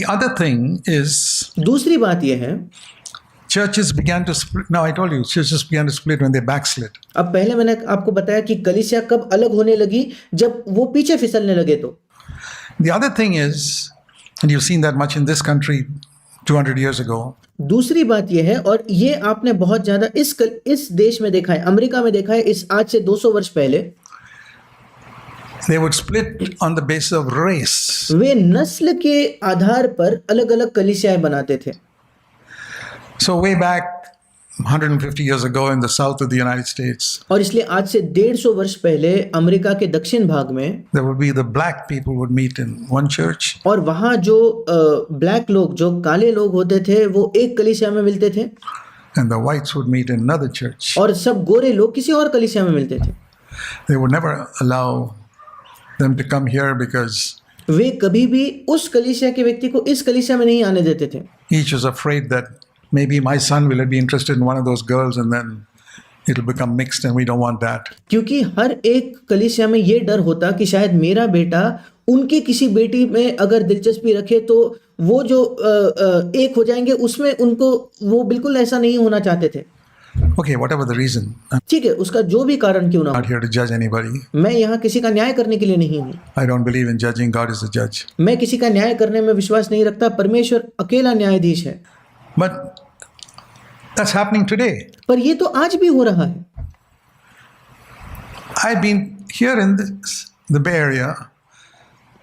The other thing is, दूसरी बात यह है, churches began to split. Now I told you, churches began to split when they backslid. अब पहले मैंने आपको बताया कि कलीसिया कब अलग होने लगी, जब वो पीछे फिसलने लगे। तो The other thing is, and you've seen that much in this country 200 years ago, दूसरी बात यह है, और ये आपने बहुत ज्यादा इस देश में देखा है, अमेरिका में देखा है, इस आज से 200 वर्ष पहले they would split on the basis of race. वे नस्ल के आधार पर अलग अलग कलीसियाएं बनाते थे। So way back 150 years ago in the south of the United States, और इसलिए आज से 150 वर्ष पहले अमेरिका के दक्षिण भाग में there would be the black people would meet in one church, और वहाँ जो ब्लैक लोग, जो काले लोग होते थे, वो एक कलीसिया में मिलते थे, and the whites would meet in another church. और सब गोरे लोग किसी और कलीसिया में मिलते थे। They would never allow them to come here because वे कभी भी उस कलीसिया के व्यक्ति को इस कलीसिया में नहीं आने देते थे। each was afraid that maybe my son will be interested in one of those girls and then it'll become mixed and we don't want that. क्योंकि हर एक कलीसिया में ये डर होता कि शायद मेरा बेटा उनकी किसी बेटी में अगर दिलचस्पी रखे तो वो जो एक हो जाएंगे, उसमें उनको वो बिल्कुल ऐसा नहीं होना चाहते थे। Okay, whatever the reason, I'm ठीक है, उसका जो भी कारण क्यों ना not हो, here to judge anybody. मैं यहाँ किसी का न्याय करने के लिए नहीं हूँ। I don't believe in judging. God is the judge. मैं किसी का न्याय करने में विश्वास नहीं रखता, परमेश्वर अकेला न्यायाधीश है। But that's happening today. पर ये तो आज भी हो रहा है। I've been here in the Bay Area.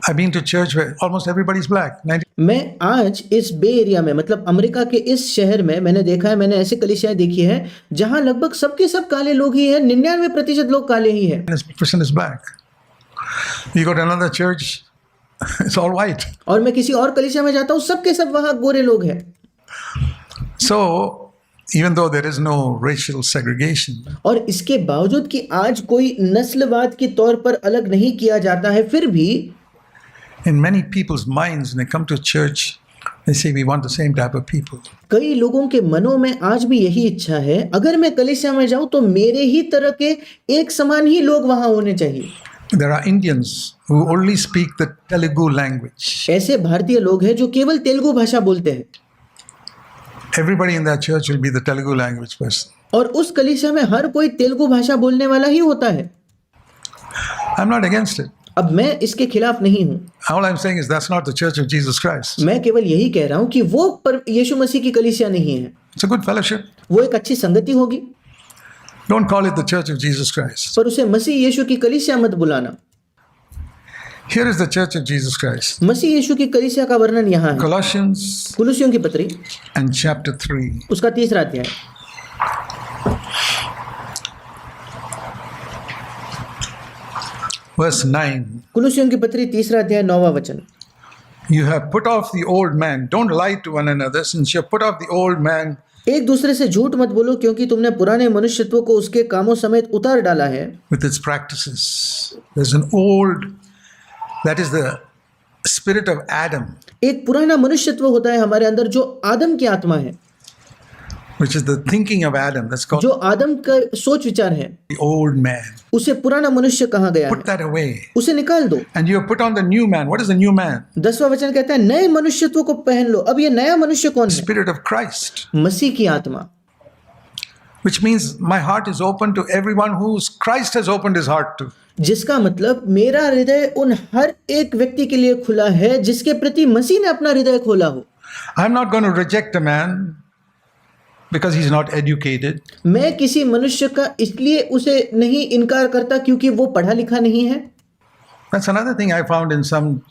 I've been to church where almost everybody's black. मैं आज इस बे एरिया में, मतलब अमेरिका के इस शहर में मैंने देखा है, मैंने ऐसे कलीसियाएं देखी है जहां लगभग सबके सब काले लोग ही हैं, 99% लोग काले ही हैं। 90% is black. You go to another church, it's all white. और मैं किसी और कलीसिया में जाता हूँ, सबके सब वहां गोरे लोग हैं। So even though there is no racial segregation, और इसके बावजूद कि आज कोई नस्लवाद के तौर पर अलग नहीं किया जाता है, फिर भी in many people's minds, when they come to church, they say we want the same type of people. कई लोगों के मनों में आज भी यही इच्छा है, अगर मैं कलीसिया में जाऊं तो मेरे ही तरह के एक समान ही लोग वहां होने चाहिए। There are Indians who only speak the Telugu language. ऐसे भारतीय लोग हैं जो केवल तेलुगु भाषा बोलते हैं, Everybody in that church will be the Telugu language person. और उस कलीसिया में हर कोई तेलुगु भाषा बोलने वाला ही होता है। I'm not against it. अब मैं इसके खिलाफ नहीं हूँ। All I'm saying is that's not the church of Jesus Christ. मैं केवल यही कह रहा हूँ कि वो पर यीशु मसीह की कलीसिया नहीं है। It's a good fellowship. वो एक अच्छी संगति होगी, Don't call it the church of Jesus Christ. पर उसे मसीह यीशु की कलीसिया मत बुलाना। Here is the church of Jesus Christ. मसीह यीशु की कलीसिया का वर्णन यहाँ है, Colossians कुलुसियों की पत्री and chapter 3. उसका 3रा अध्याय, Verse 9. कुलुसियों की पत्री 3रा अध्याय 9वां वचन। You have put off the old man. Don't lie to one another, since you have put off the old man एक दूसरे से झूठ मत बोलो, क्योंकि तुमने पुराने मनुष्यत्व को उसके कामों समेत उतार डाला है। with its practices. There's an old, that is the spirit of Adam, एक पुराना मनुष्यत्व होता है हमारे अंदर, जो आदम की आत्मा है, which is the thinking of Adam. That's called जो आदम का सोच विचार है, the old man. उसे पुराना मनुष्य कहा गया Put है, that away. उसे निकाल दो। And you have put on the new man. What is the new man? 10वां वचन कहता है नए मनुष्यत्व को पहन लो। अब ये नया मनुष्य कौन है? Spirit of Christ. मसीह की आत्मा, Which means my heart is open to everyone whose Christ has opened his heart to. जिसका मतलब मेरा हृदय उन हर एक व्यक्ति के लिए खुला है जिसके प्रति मसीह ने अपना हृदय खोला हो। I'm not going to reject a man because he's not educated. मैं किसी मनुष्य का इसलिए उसे नहीं इनकार करता क्योंकि वो पढ़ा लिखा नहीं है। That's another thing I found in some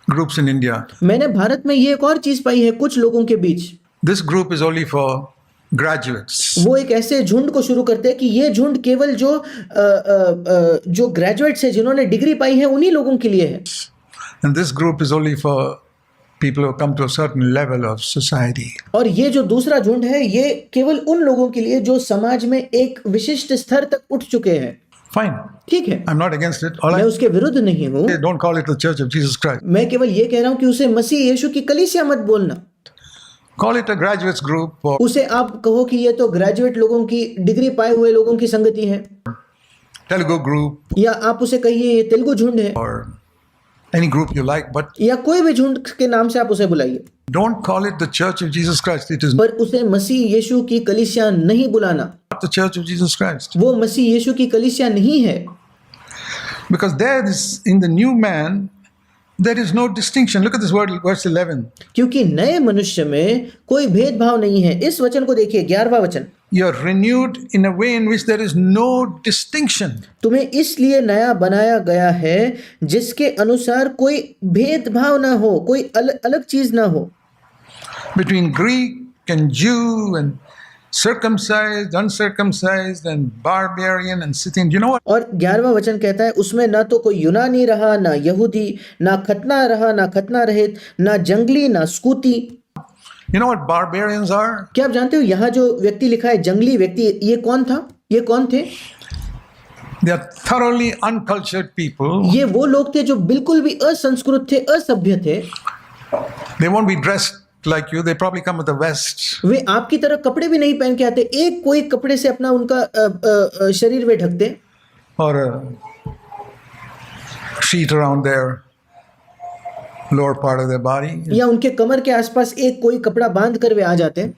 groups in India. मैंने भारत में ये एक और चीज पाई है कुछ लोगों के बीच। This group is only for graduates. वो एक ऐसे झुंड को शुरू करते हैं कि ये झुंड केवल जो ग्रेजुएट्स हैं, जिन्होंने डिग्री पाई है, उन्हीं लोगों के लिए है। And this group is only for people who come to a certain level of society. और ये जो दूसरा झुंड है, ये केवल उन लोगों के लिए जो समाज में एक विशिष्ट स्तर तक उठ चुके हैं। Fine. ठीक है, I'm not against it. All मैं I उसके विरुद्ध नहीं हूँ। say, don't call it the Church of Jesus Christ. मैं केवल ये कह रहा हूँ कि उसे मसीह यीशु की कलीसिया मत बोलना। Call it a graduates group or उसे आप कहो कि ये तो ग्रेजुएट लोगों की, डिग्री पाए हुए लोगों की संगति है, Telugu group या आप उसे कहिए ये तेलुगु झुंड है, or any group you like, but या कोई भी झुंड के नाम से आप उसे बुलाइए, don't call it the Church of Jesus Christ. It is पर उसे मसीह यीशु की कलीसिया नहीं बुलाना। not the Church of Jesus Christ. वो मसीह यीशु की कलीसिया नहीं है, Because there is, in the new man, there is no distinction. Look at this word, verse 11. क्योंकि नए मनुष्य में कोई भेदभाव नहीं है। इस वचन को देखिए, 11वां वचन, You are renewed in a way in which there is no distinction. तुम्हें इसलिए नया बनाया गया है जिसके अनुसार कोई भेदभाव ना हो, कोई अलग चीज ना हो, Between Greek and Jew and circumcised, uncircumcised, and barbarian and Scythian. You know what? और 11वां वचन कहता है उसमें ना तो कोई यूनानी रहा, ना यहूदी, ना खतना रहा, ना खतना रहित, ना जंगली, ना स्कूती। You know what barbarians are? क्या आप जानते हो यहाँ जो व्यक्ति लिखा है जंगली व्यक्ति, ये कौन था? ये कौन थे? They are thoroughly uncultured people. ये वो लोग थे जो बिल्कुल भी असंस्कृत थे, असभ्य थे। They won't be dressed like you. They probably come with a vest वे आपकी तरह कपड़े भी नहीं पहन के आते, एक कोई कपड़े से अपना उनका शरीर वे ढकते, or a sheet around their lower part of their body. या उनके कमर के आसपास एक कोई कपड़ा बांध कर वे आ जाते,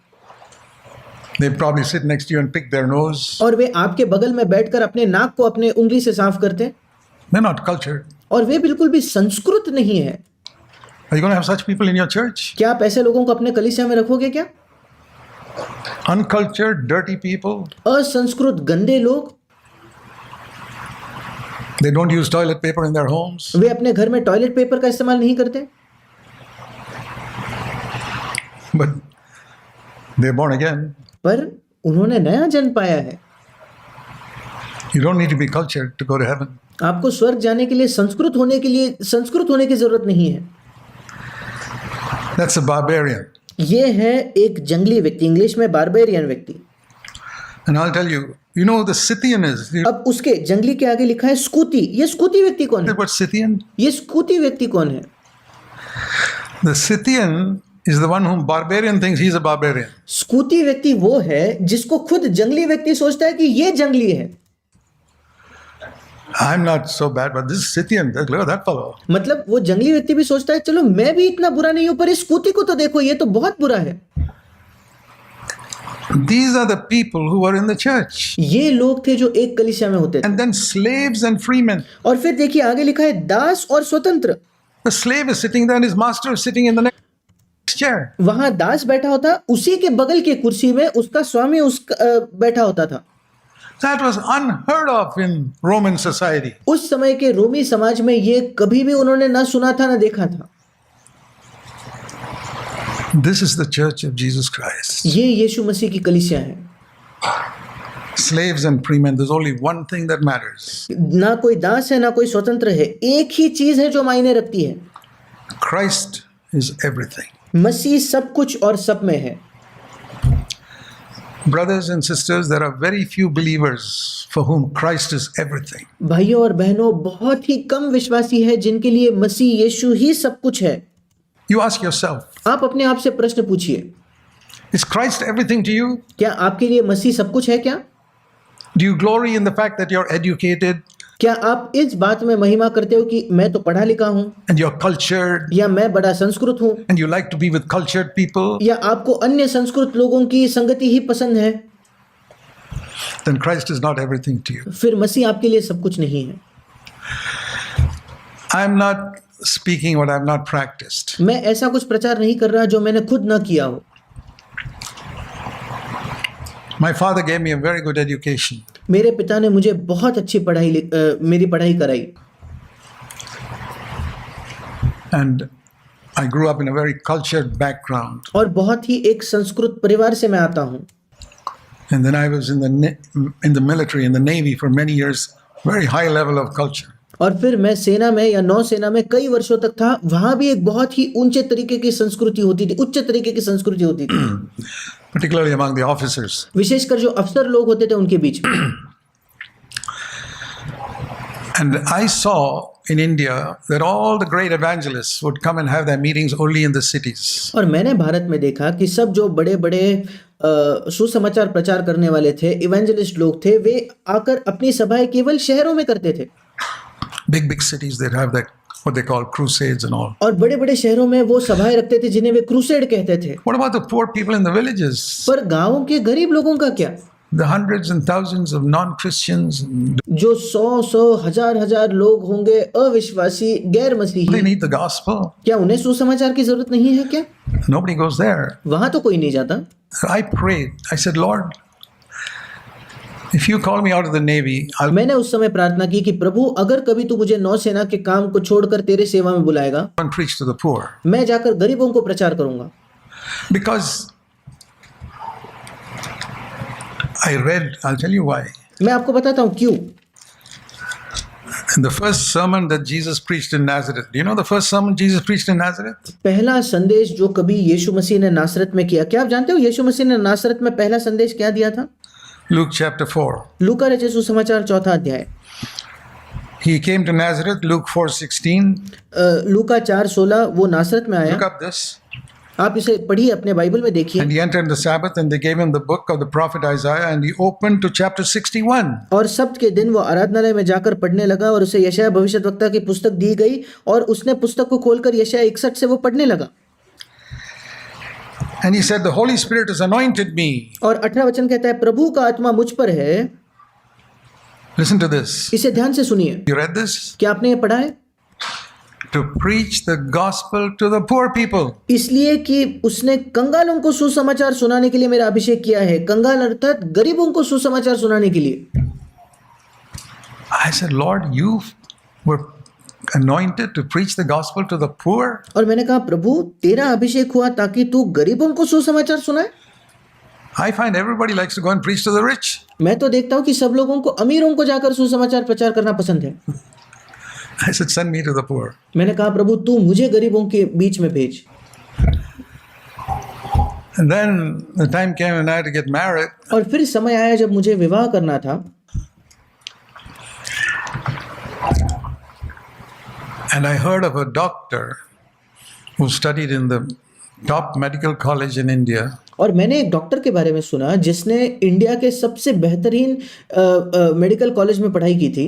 They probably sit next to you and pick their nose. और वे आपके बगल में बैठकर अपने नाक को अपने उंगली से साफ करते, They're not cultured. और वे बिल्कुल भी संस्कृत नहीं है। Are you going to have such people in your church? क्या आप ऐसे लोगों को अपने कलीसिया में रखोगे क्या? Uncultured, dirty people. असंस्कृत गंदे लोग, They don't use toilet paper in their homes. वे अपने घर में टॉयलेट पेपर का इस्तेमाल नहीं करते, But they're born again. पर उन्होंने नया जन्म पाया है। You don't need to be cultured to go to heaven. आपको स्वर्ग जाने के लिए संस्कृत होने की जरूरत नहीं है। That's a barbarian. ये है एक जंगली व्यक्ति, इंग्लिश में बारबेरियन व्यक्ति। And I'll tell you, you know who the Scythian is? You अब उसके जंगली के आगे लिखा है स्कूती। ये स्कूती व्यक्ति कौन know है? what Scythian? ये स्कूती व्यक्ति कौन है? The Scythian is the one whom barbarian thinks he's a barbarian. स्कूती व्यक्ति वो है जिसको खुद जंगली व्यक्ति सोचता है कि ये जंगली है। I'm not so bad, but this Scythian, look at that fellow. मतलब वो जंगली व्यक्ति भी सोचता है चलो मैं भी इतना बुरा नहीं हूं, पर इस स्कूती को तो देखो, ये तो बहुत बुरा है। These are the people who were in the church. ये लोग थे जो एक कलीसिया में होते थे। And then slaves and freemen. और फिर देखिए आगे लिखा है दास और स्वतंत्र। The slave is sitting there and his master is sitting in the next chair. वहां दास बैठा होता, उसी के बगल के कुर्सी में उसका स्वामी बैठा होता था। That was unheard of in Roman society. उस समय के रोमी समाज में ये कभी भी उन्होंने ना सुना था ना देखा था। This is the church of Jesus Christ. ये यीशु मसीह की कलीसिया है। Slaves and freemen, there's only one thing that matters. ना कोई दास है ना कोई स्वतंत्र है, एक ही चीज है जो मायने रखती है। Christ is everything. मसीह सब कुछ और सब में है। Brothers and sisters, there are very few believers for whom Christ is everything. भाइयों और बहनों, बहुत ही कम विश्वासी है जिनके लिए मसीह यीशु ही सब कुछ है। You ask yourself, आप अपने आप से प्रश्न पूछिए, is Christ everything to you? क्या आपके लिए मसीह सब कुछ है क्या? Do you glory in the fact that you're educated क्या आप इस बात में महिमा करते हो कि मैं तो पढ़ा लिखा हूँ, and you're cultured या मैं बड़ा संस्कृत हूँ, and you like to be with cultured people? या आपको अन्य संस्कृत लोगों की संगति ही पसंद है? Then Christ is not everything to you. फिर मसीह आपके लिए सब कुछ नहीं है। I'm not speaking what I've not practiced. मैं ऐसा कुछ प्रचार नहीं कर रहा जो मैंने खुद ना किया हो। My father gave me a very good education. मेरे पिता ने मुझे बहुत अच्छी मेरी पढ़ाई कराई, And I grew up in a very cultured background. और बहुत ही एक संस्कृत परिवार से मैं आता हूँ। And then I was in the military, in the Navy for many years, very high level of culture. और फिर मैं सेना में या नौसेना में कई वर्षों तक था, वहां भी एक बहुत ही ऊंचे तरीके की संस्कृति होती थी, उच्च तरीके की संस्कृति होती थी, Particularly among the officers. विशेषकर जो अफसर लोग होते थे उनके बीच में। And I saw in India that all the great evangelists would come and have their meetings only in the cities. और मैंने भारत में देखा कि सब जो बड़े बड़े सुसमाचार प्रचार करने वाले थे, इवेंजलिस्ट लोग थे, वे आकर अपनी सभाएं केवल शहरों में करते थे। Big cities, they'd have their what they call crusades and all. और बड़े बड़े शहरों में वो सभाएं रखते थे जिन्हें वे क्रूसेड कहते थे। What about the poor people in the villages? पर गांवों के गरीब लोगों का क्या? The hundreds and thousands of non-Christians, जो सौ हजार लोग होंगे अविश्वासी गैर they मसीही, need the gospel. क्या उन्हें सुसमाचार की जरूरत नहीं है क्या? Nobody goes there. वहां तो कोई नहीं जाता। I prayed. I said, Lord, if you call me out of the Navy, I'll मैंने उस समय प्रार्थना की कि प्रभु अगर कभी तू मुझे नौसेना के काम को छोड़कर तेरे सेवा में बुलाएगा, go and preach to the poor. मैं जाकर गरीबों को प्रचार करूंगा। Because I read, I'll tell you why. मैं आपको बताता हूँ क्यों। In the first sermon that Jesus preached in Nazareth, do you know the first sermon Jesus preached in Nazareth? पहला संदेश जो कभी यीशु मसीह ने नासरत में किया, क्या आप जानते हो यीशु मसीह ने नासरत में पहला संदेश क्या दिया था? Luke chapter 4. लूका रचित सुसमाचार 4 अध्याय। He came to Nazareth, Luke 4:16. लूका 4:16 वो नासरत में आया। Look up this. आप इसे पढ़िए, अपने बाइबल में देखिए। And he entered the Sabbath, and they gave him the book of the prophet Isaiah, and he opened to chapter 61. और सब्त के दिन वो आराधनालय में जाकर पढ़ने लगा और उसे यशायाह भविष्यद्वक्ता की पुस्तक दी गई और उसने पुस्तक को खोलकर यशायाह 61 से वो पढ़ने लगा। And he said, the Holy Spirit has anointed me. और 18 वचन कहता है, प्रभु का आत्मा मुझ पर है। Listen to this. इसे ध्यान से सुनिए। You read this? क्या आपने ये पढ़ा है? To preach the gospel to the poor people. इसलिए कि उसने कंगालों को सुसमाचार सुनाने के लिए मेरा अभिषेक किया है। कंगाल अर्थात गरीबों को सुसमाचार सुनाने के लिए। I said, Lord, you were anointed to preach the gospel to the poor. और मैंने कहा, प्रभु तेरा अभिषेक हुआ ताकि तू गरीबों को सुसमाचार सुनाए। I find everybody likes to go and preach to the rich. मैं तो देखता हूँ कि सब लोगों को अमीरों को जाकर सुसमाचार प्रचार करना पसंद है। I said, send me to the poor. मैंने कहा, प्रभु तू मुझे गरीबों के बीच में भेज। And then the time came and I had to get married. और फिर समय आया जब मुझे विवाह करना था। And I heard of a doctor who studied in the top medical college in India. और मैंने एक डॉक्टर के बारे में सुना जिसने इंडिया के सबसे बेहतरीन मेडिकल कॉलेज में पढ़ाई की थी,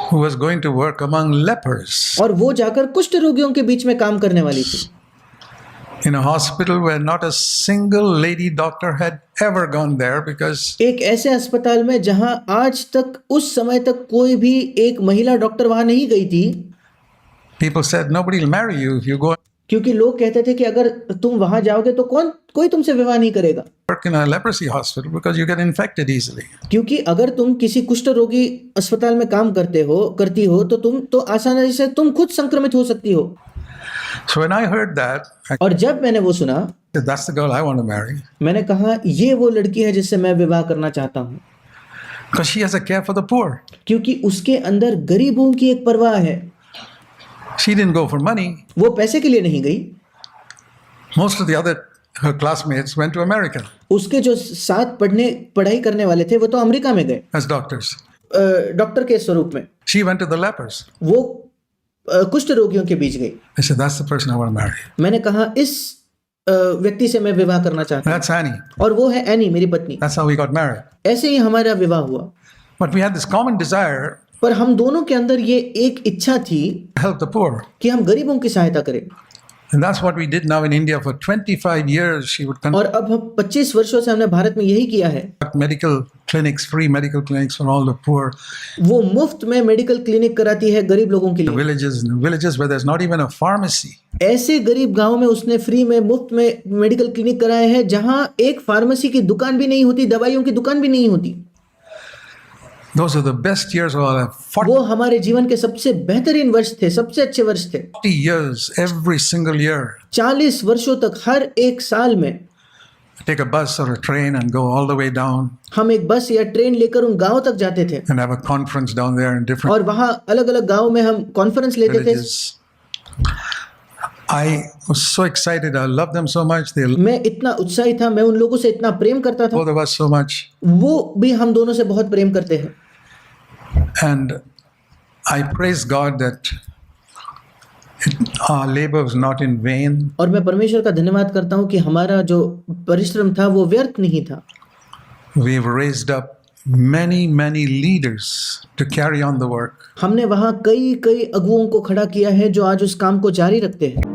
who was going to work among lepers और वो जाकर कुष्ठ रोगियों के बीच में काम करने वाली थी। in a hospital where not a single lady doctor had ever gone there because एक ऐसे अस्पताल में जहां आज तक उस समय तक कोई भी एक महिला डॉक्टर वहां नहीं गई थी, people said nobody will marry you if you go क्योंकि लोग कहते थे कि अगर तुम वहां जाओगे तो कोई तुमसे विवाह नहीं करेगा, work in a leprosy hospital because you get infected easily. क्योंकि अगर तुम किसी कुष्ठ रोगी अस्पताल में काम करती हो तो तुम तो आसानी से तुम खुद संक्रमित हो सकती हो। So when I heard that, I और जब मैंने वो सुना, said, that's the girl I want to marry मैंने कहा ये वो लड़की है जिससे मैं विवाह करना चाहता हूँ, because she has a care for the poor. क्योंकि उसके अंदर गरीबों की एक परवाह है। She didn't go for money. वो पैसे के लिए नहीं गई। Most of the other her classmates went to America उसके जो साथ पढ़ाई करने वाले थे वो तो अमेरिका में गए as doctors. डॉक्टर के स्वरूप में। She went to the lepers. वो कुष्ठ रोगियों के बीच गई। I said, that's the person I want to marry. मैंने कहा इस व्यक्ति से मैं विवाह करना चाहता हूँ, That's Annie. और वो है एनी, मेरी पत्नी। That's how we got married. ऐसे ही हमारा विवाह हुआ। But we had this common desire पर हम दोनों के अंदर ये एक इच्छा थी to help the poor. कि हम गरीबों की सहायता करें। And that's what we did now in India for 25 years. She would और अब हम 25 वर्षों से हमने भारत में यही किया है। conduct medical clinics, free medical clinics for all the poor. वो मुफ्त में मेडिकल क्लिनिक कराती है गरीब लोगों के The लिए। villages where there's not even a pharmacy. ऐसे गरीब गांव में उसने फ्री में मुफ्त में मेडिकल क्लिनिक कराए हैं जहां एक फार्मेसी की दुकान भी नहीं होती, दवाइयों की दुकान भी नहीं होती। Those are the best years of our life. 40 वो हमारे जीवन के सबसे बेहतरीन वर्ष थे, सबसे अच्छे वर्ष थे। years, every single year. 40 वर्षों तक हर एक साल में Take a bus or a train and go all the way down हम एक बस या ट्रेन लेकर उन गांव तक जाते थे and have a conference down there in different और वहां अलग अलग गांव में हम कॉन्फ्रेंस लेते थे। villages. I was so excited. I loved them so much. They मैं इतना उत्साही था, मैं उन लोगों से इतना प्रेम करता था, both of us so much. वो भी हम दोनों से बहुत प्रेम करते हैं। And I praise God that our labor was not in vain. और मैं परमेश्वर का धन्यवाद करता हूँ कि हमारा जो परिश्रम था वो व्यर्थ नहीं था। We've raised up many leaders to carry on the work. हमने वहाँ कई कई अगुओं को खड़ा किया है जो आज उस काम को जारी रखते हैं।